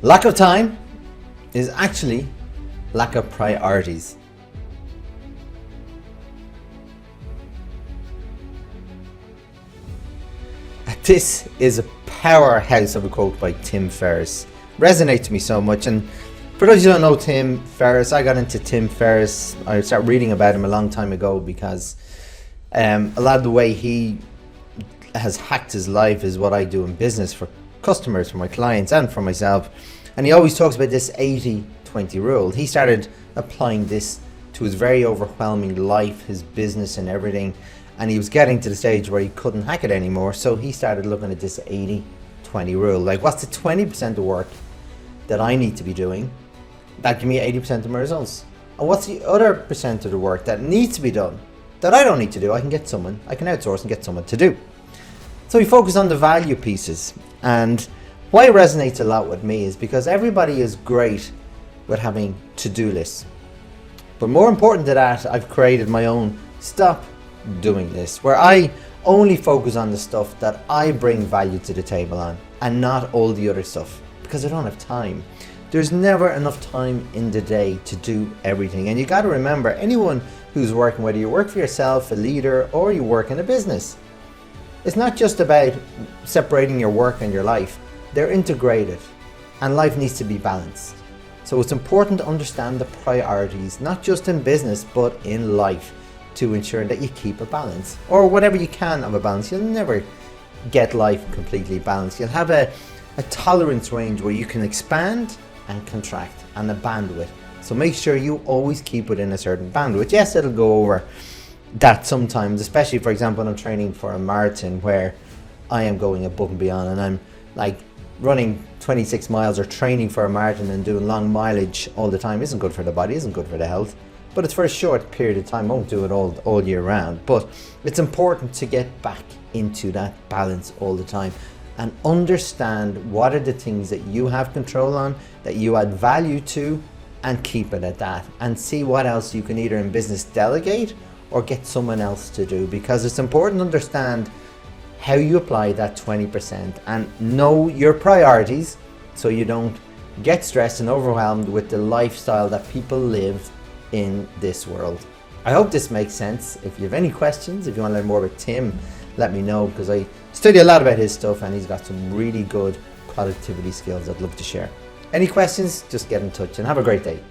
Lack of time is actually lack of priorities. This is a powerhouse of a quote by Tim Ferriss. Resonates to me so much. And for those who don't know Tim Ferriss, I got into Tim Ferriss. I started reading about him a long time ago because a lot of the way he has hacked his life is what I do in business for customers, for my clients and for myself. And he always talks about this 80-20 rule. He started applying this to his very overwhelming life, his business and everything. And he was getting to the stage where he couldn't hack it anymore. So he started looking at this 80-20 rule. Like, what's the 20% of work that I need to be doing that give me 80% of my results? And what's the other percent of the work that needs to be done that I don't need to do? I can outsource and get someone to do. So we focus on the value pieces. And why it resonates a lot with me is because everybody is great with having to-do lists. But more important than that, I've created my own stop doing this, where I only focus on the stuff that I bring value to the table on and not all the other stuff, because I don't have time. There's never enough time in the day to do everything. And you got to remember, anyone who's working, whether you work for yourself, a leader, or you work in a business, it's not just about separating your work and your life. They're integrated, and life needs to be balanced. So it's important to understand the priorities, not just in business, but in life, to ensure that you keep a balance, or whatever you can of a balance. You'll never get life completely balanced. You'll have a tolerance range where you can expand and contract, and a bandwidth. So make sure you always keep within a certain bandwidth. Yes, it'll go over that sometimes, especially for example, when I'm training for a marathon where I am going above and beyond, and I'm like running 26 miles or training for a marathon and doing long mileage all the time isn't good for the body, isn't good for the health. But it's for a short period of time. I won't do it all year round. But it's important to get back into that balance all the time and understand what are the things that you have control on, that you add value to, and keep it at that. And see what else you can either in business delegate or get someone else to do. Because it's important to understand how you apply that 20% and know your priorities so you don't get stressed and overwhelmed with the lifestyle that people live in this world. I hope this makes sense. If you have any questions, if you want to learn more about Tim, let me know, because I study a lot about his stuff and he's got some really good productivity skills I'd love to share. Any questions, just get in touch and have a great day.